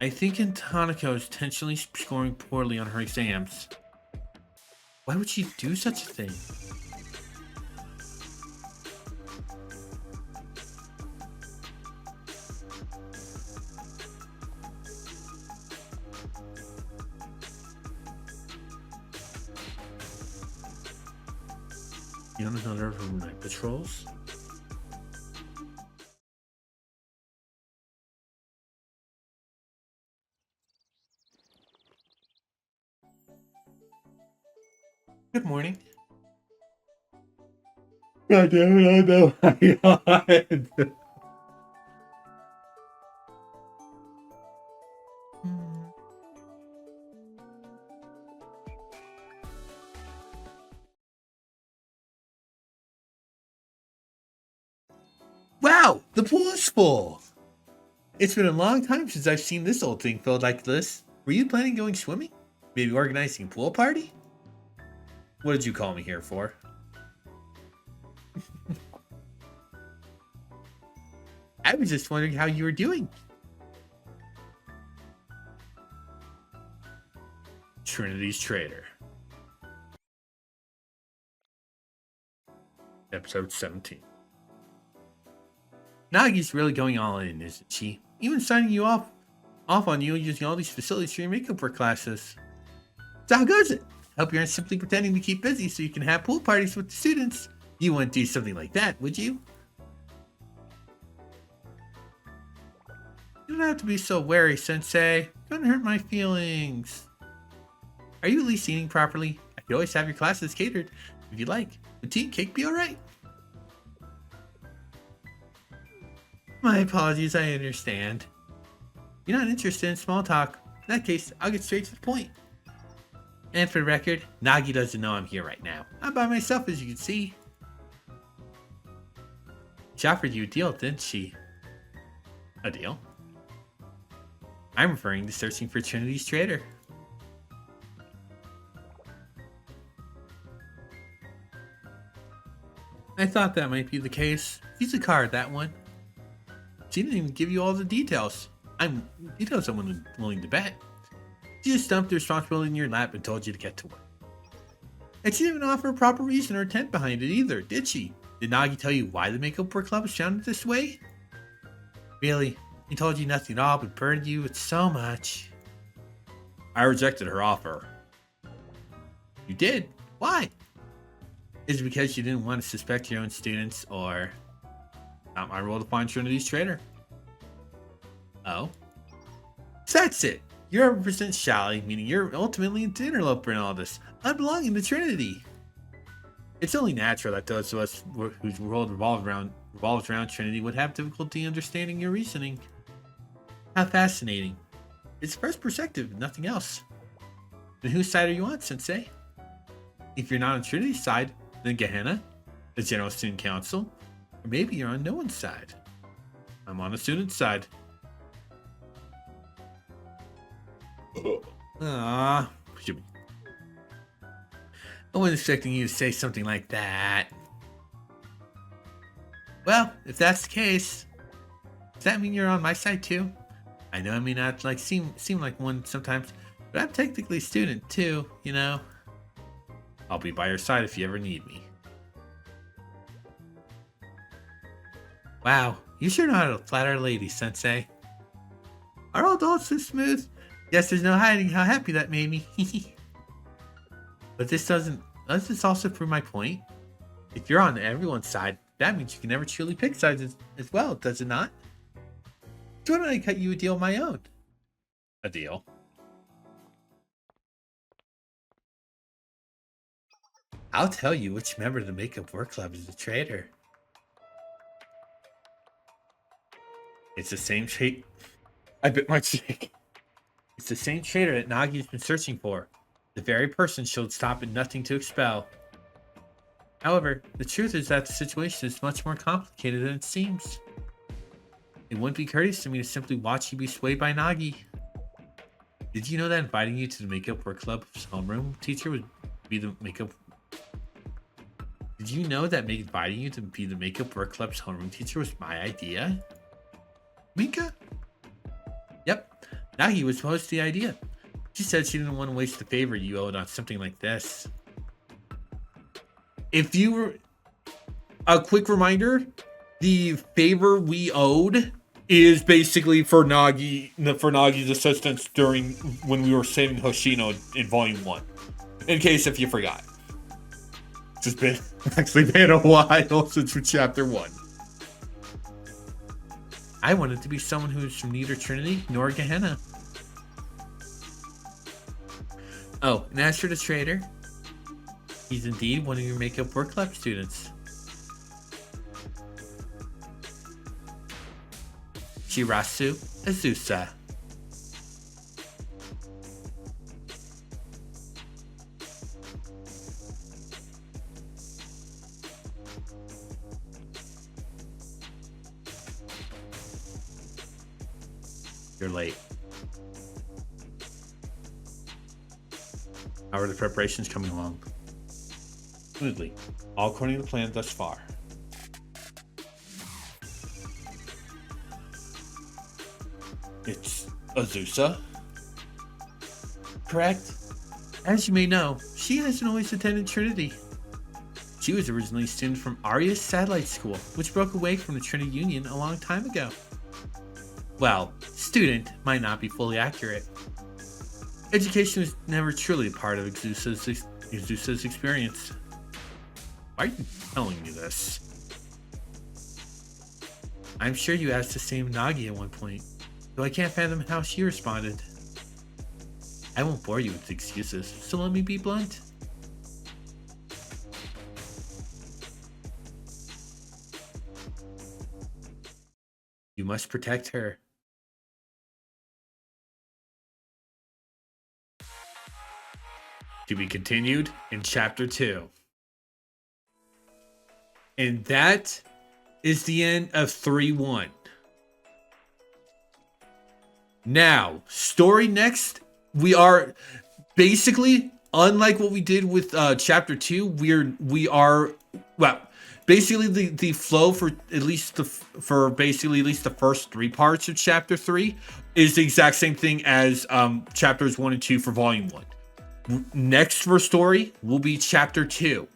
I think Hanako is intentionally scoring poorly on her exams. Why would she do such a thing? You want another of night patrols? Good morning. God damn it, I know. Wow, the pool is full. It's been a long time since I've seen this old thing filled like this. Were you planning on going swimming? Maybe organizing a pool party? What did you call me here for? I was just wondering how you were doing. Trinity's Traitor. Episode 17. Nagi's really going all in, isn't she? Even signing you off on you using all these facilities for your makeup work classes. So how goes it? Hope you aren't simply pretending to keep busy so you can have pool parties with the students. You wouldn't do something like that, would you? You don't have to be so wary, Sensei. Don't hurt my feelings. Are you at least eating properly? I could always have your classes catered if you like. Would tea and cake be alright? My apologies, I understand. You're not interested in small talk. In that case, I'll get straight to the point. And for the record, Nagi doesn't know I'm here right now. I'm by myself, as you can see. She offered you a deal, didn't she? A deal? I'm referring to searching for Trinity's Traitor. I thought that might be the case. Use a card, that one. She didn't even give you all the details. I'm willing to bet. She just dumped the responsibility in your lap and told you to get to work. And she didn't even offer a proper reason or intent behind it either, did she? Did Nagi tell you why the Makeup Work Club was founded this way? Really? He told you nothing at all but burned you with so much. I rejected her offer. You did? Why? Is it because you didn't want to suspect your own students, or... Not my role to find Trinity's Traitor? Oh? So that's it. You're represent Shally, meaning you're ultimately an interloper in all this, unbelonging to Trinity. It's only natural that those of us whose world revolves around Trinity would have difficulty understanding your reasoning. How fascinating. It's first perspective, nothing else. Then whose side are you on, Sensei? If you're not on Trinity's side, then Gehenna, the General Student Council, or maybe you're on no one's side. I'm on the student's side. I wasn't expecting you to say something like that. Well, if that's the case, does that mean you're on my side too? I know I may not seem like one sometimes, but I'm technically a student too, you know. I'll be by your side if you ever need me. Wow, you sure know how to flatter a lady, Sensei. Are all adults so smooth? Yes, there's no hiding how happy that made me. But does this also prove my point? If you're on everyone's side, that means you can never truly pick sides as well, does it not? So why don't I cut you a deal of my own? A deal? I'll tell you which member of the Makeup Work Club is a traitor. It's the same trait. I bit my cheek. It's the same traitor that Nagi's been searching for. The very person she'll stop at nothing to expel. However, the truth is that the situation is much more complicated than it seems. It wouldn't be courteous to me to simply watch you be swayed by Nagi. Did you know that inviting you to the Makeup Work Club's homeroom teacher would be the makeup... Did you know that inviting you to be the Makeup Work Club's homeroom teacher was my idea? Mika? Yep, Nagi was supposed to the idea. She said she didn't want to waste the favor you owed on something like this. If you were... A quick reminder, the favor we owed is basically for Nagi's assistance during when we were saving Hoshino in Volume 1. In case if you forgot. It's just been actually been a while since Chapter 1. I wanted to be someone who is from neither Trinity nor Gehenna. Oh, and as for the traitor, he's indeed one of your Makeup Work Club students. Shirasu Azusa. You're late. How are the preparations coming along? Smoothly. All according to the plan thus far. It's Azusa. Correct. As you may know, she hasn't always attended Trinity. She was originally a student from Aria's satellite school, which broke away from the Trinity Union a long time ago. Well, student might not be fully accurate. Education was never truly a part of Azusa's experience. Why are you telling me this? I'm sure you asked the same Nagi at one point, though I can't fathom how she responded. I won't bore you with excuses, so let me be blunt. You must protect her. To be continued in Chapter 2. And that is the end of 3-1. Now, story next. We are basically, unlike what we did with Chapter 2, we are basically the flow for at least the first 3 parts of Chapter 3 is the exact same thing as Chapters 1 and 2 for Volume 1. Next for story will be Chapter 2.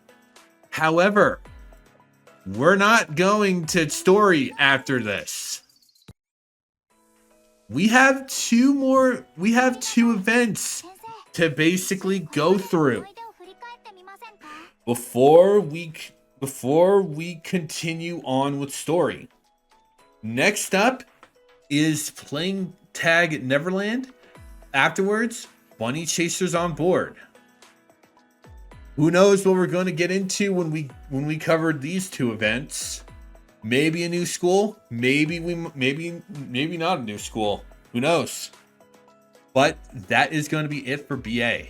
However, we're not going to story after this. We have 2 events to basically go through before we continue on with story. Next up is playing tag at Neverland. Afterwards, Bunny Chasers on board. Who knows what we're going to get into when we covered these 2 events? Maybe a new school, maybe not a new school. Who knows? But that is going to be it for BA.